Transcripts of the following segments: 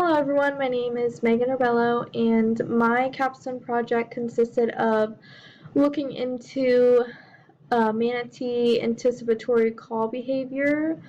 Hello everyone, my name is Megan Arbello, and my capstone project consisted of looking into manatee anticipatory call behavior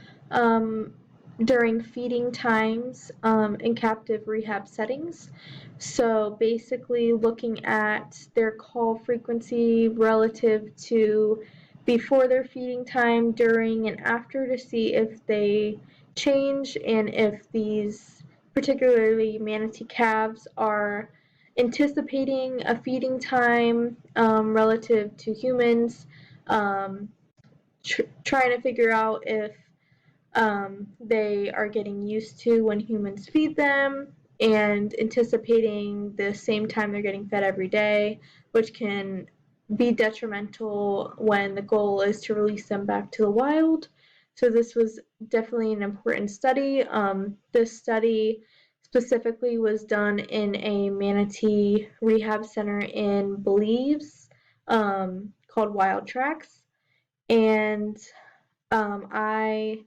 during feeding times in captive rehab settings. So basically looking at their call frequency relative to before their feeding time, during, and after to see if they change and if these particularly manatee calves are anticipating a feeding time relative to humans, trying to figure out if they are getting used to when humans feed them and anticipating the same time they're getting fed every day, which can be detrimental when the goal is to release them back to the wild. So this was definitely an important study. This study specifically was done in a manatee rehab center in Belize called Wild Tracks. And I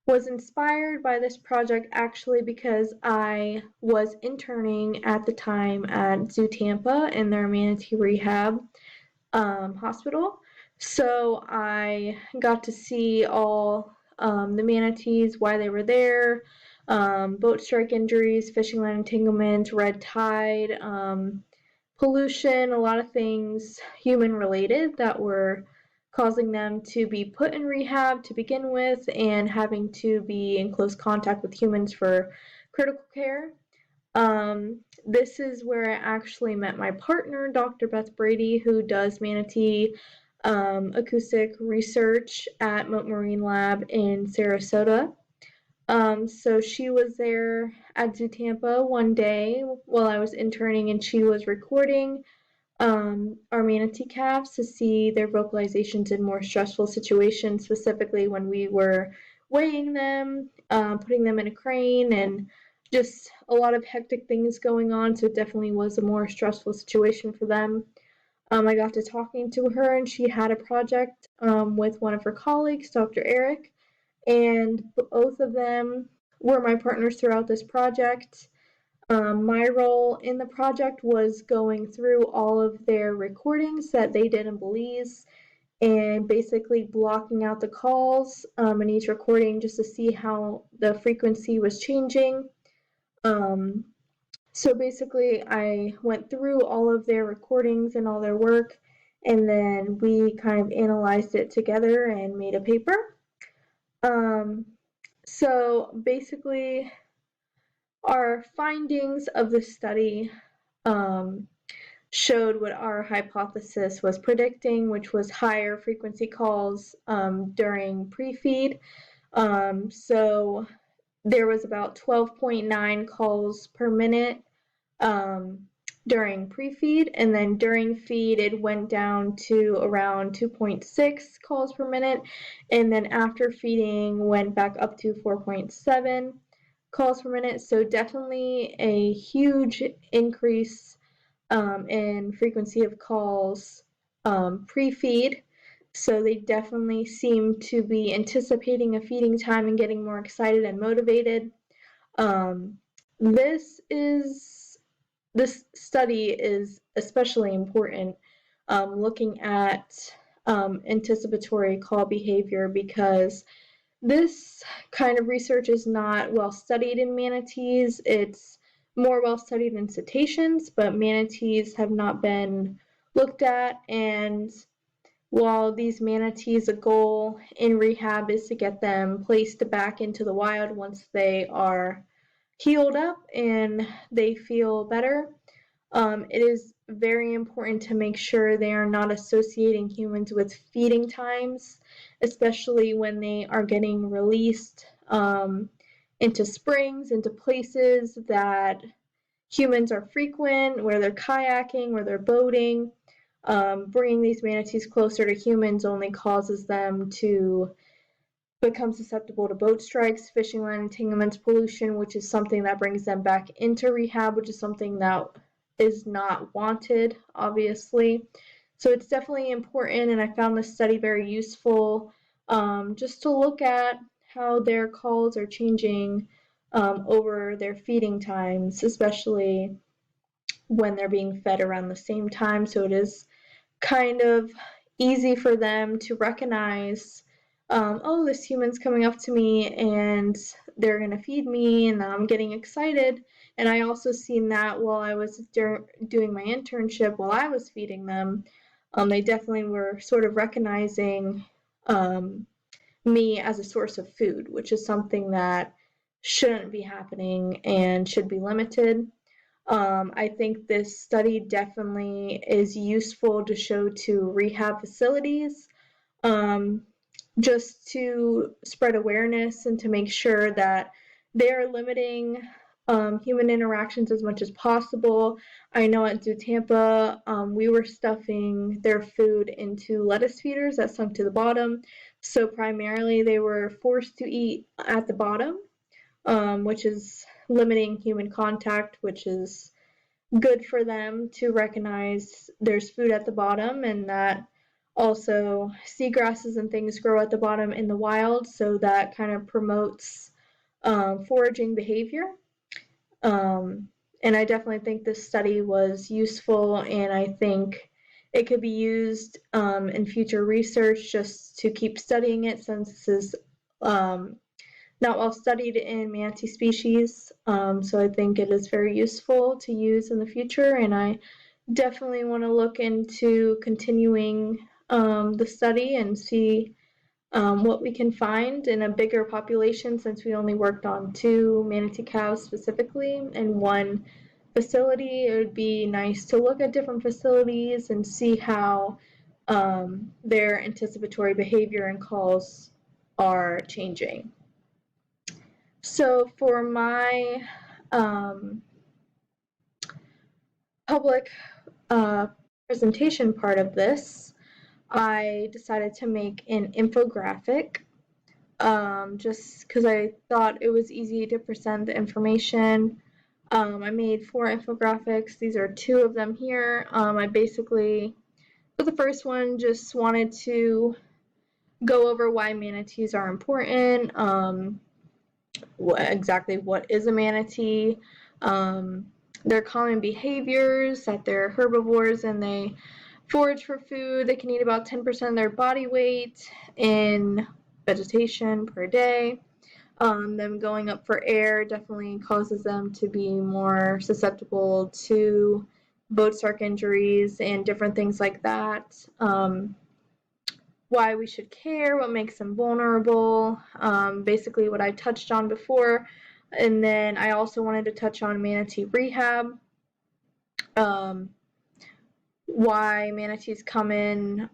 was inspired by this project actually because I was interning at the time at Zoo Tampa in their manatee rehab hospital. So I got to see all the manatees, why they were there, boat strike injuries, fishing line entanglements, red tide, pollution, a lot of things human related that were causing them to be put in rehab to begin with and having to be in close contact with humans for critical care. This is where I actually met my partner, Dr. Beth Brady, who does manatee acoustic research at Mote Marine Lab in Sarasota. So she was there at Zoo Tampa one day while I was interning, and she was recording our manatee calves to see their vocalizations in more stressful situations, specifically when we were weighing them, putting them in a crane, and just a lot of hectic things going on. So it definitely was a more stressful situation for them. I got to talking to her, and she had a project with one of her colleagues, Dr. Eric, and both of them were my partners throughout this project. My role in the project was going through all of their recordings that they did in Belize and basically blocking out the calls in each recording just to see how the frequency was changing. So basically, I went through all of their recordings and all their work, and then we kind of analyzed it together and made a paper. So basically, our findings of the study showed what our hypothesis was predicting, which was higher frequency calls during pre-feed. So there was about 12.9 calls per minute during pre-feed, and then during feed it went down to around 2.6 calls per minute, and then after feeding went back up to 4.7 calls per minute. So definitely a huge increase in frequency of calls pre-feed. So they definitely seem to be anticipating a feeding time and getting more excited and motivated. This study is especially important looking at anticipatory call behavior, because this kind of research is not well studied in manatees. It's more well studied in cetaceans, but manatees have not been looked at. And while these manatees, a goal in rehab is to get them placed back into the wild once they are healed up and they feel better, it is very important to make sure they are not associating humans with feeding times, especially when they are getting released into springs, into places that humans are frequent, where they're kayaking, where they're boating. Bringing these manatees closer to humans only causes them to become susceptible to boat strikes, fishing line entanglements, pollution, which is something that brings them back into rehab, which is something that is not wanted, obviously. So it's definitely important, and I found this study very useful just to look at how their calls are changing over their feeding times, especially when they're being fed around the same time. So it is kind of easy for them to recognize, oh, this human's coming up to me and they're going to feed me, and I'm getting excited. And I also seen that while I was doing my internship, while I was feeding them, they definitely were sort of recognizing me as a source of food, which is something that shouldn't be happening and should be limited. I think this study definitely is useful to show to rehab facilities, um, just to spread awareness and to make sure that they're limiting human interactions as much as possible. I know at Zoo Tampa, we were stuffing their food into lettuce feeders that sunk to the bottom. So primarily they were forced to eat at the bottom, which is limiting human contact, which is good for them to recognize there's food at the bottom, and that also seagrasses and things grow at the bottom in the wild, so that kind of promotes foraging behavior. Um, and I definitely think this study was useful, and I think it could be used in future research just to keep studying it, since this is not well studied in manatee species. So I think it is very useful to use in the future, and I definitely want to look into continuing the study and see what we can find in a bigger population, since we only worked on 2 manatee cows specifically in one facility. It would be nice to look at different facilities and see how their anticipatory behavior and calls are changing. So for my public presentation part of this, I decided to make an infographic, just because I thought it was easy to present the information. I made 4 infographics. These are 2 of them here. I basically, for the first one, just wanted to go over why manatees are important, exactly what is a manatee, their common behaviors, that they're herbivores and they forage for food. They can eat about 10% of their body weight in vegetation per day. Them going up for air definitely causes them to be more susceptible to boat shark injuries and different things like that. Why we should care, what makes them vulnerable, basically what I touched on before. And then I also wanted to touch on manatee rehab, why manatees come in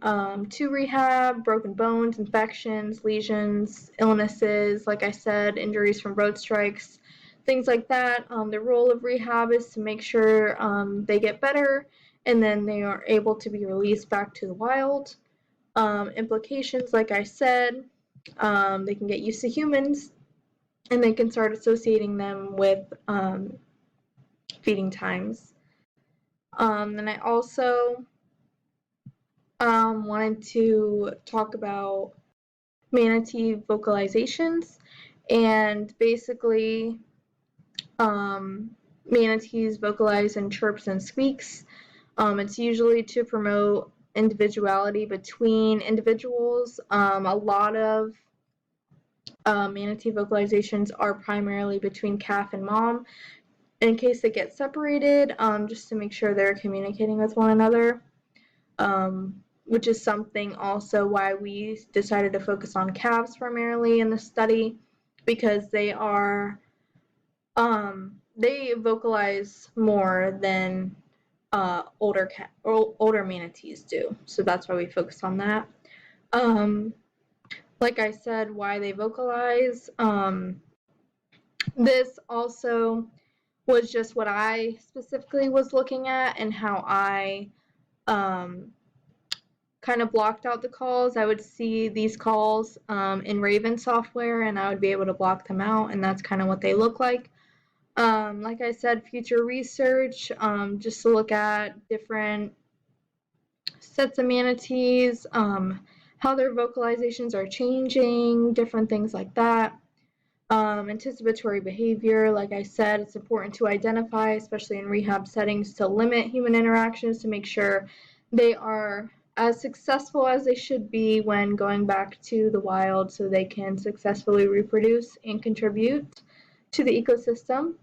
to rehab, broken bones, infections, lesions, illnesses, like I said, injuries from road strikes, things like that. The role of rehab is to make sure they get better and then they are able to be released back to the wild. Implications, like I said, they can get used to humans and they can start associating them with feeding times. Then I also wanted to talk about manatee vocalizations, and basically manatees vocalize in chirps and squeaks. It's usually to promote individuality between individuals. A lot of manatee vocalizations are primarily between calf and mom, in case they get separated, just to make sure they're communicating with one another, which is something also why we decided to focus on calves primarily in the study, because they are they vocalize more than older manatees do, so that's why we focus on that. Like I said, why they vocalize. This also was just what I specifically was looking at and how I kind of blocked out the calls. I would see these calls in Raven software and I would be able to block them out, and that's kind of what they look like. Like I said, future research, just to look at different sets of manatees, how their vocalizations are changing, different things like that. Anticipatory behavior, like I said, it's important to identify, especially in rehab settings, to limit human interactions to make sure they are as successful as they should be when going back to the wild so they can successfully reproduce and contribute to the ecosystem.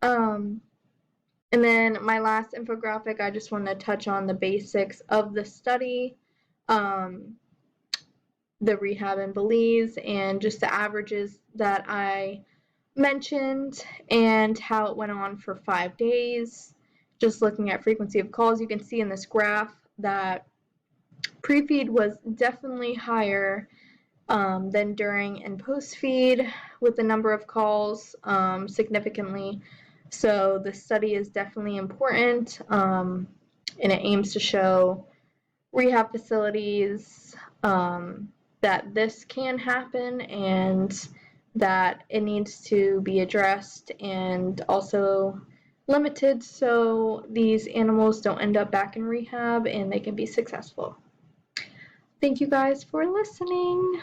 And then my last infographic, I just want to touch on the basics of the study, the rehab in Belize, and just the averages that I mentioned and how it went on for 5 days. Just looking at frequency of calls, you can see in this graph that pre-feed was definitely higher than during and post-feed, with the number of calls significantly. So the study is definitely important, and it aims to show rehab facilities that this can happen and that it needs to be addressed and also limited so these animals don't end up back in rehab and they can be successful. Thank you guys for listening.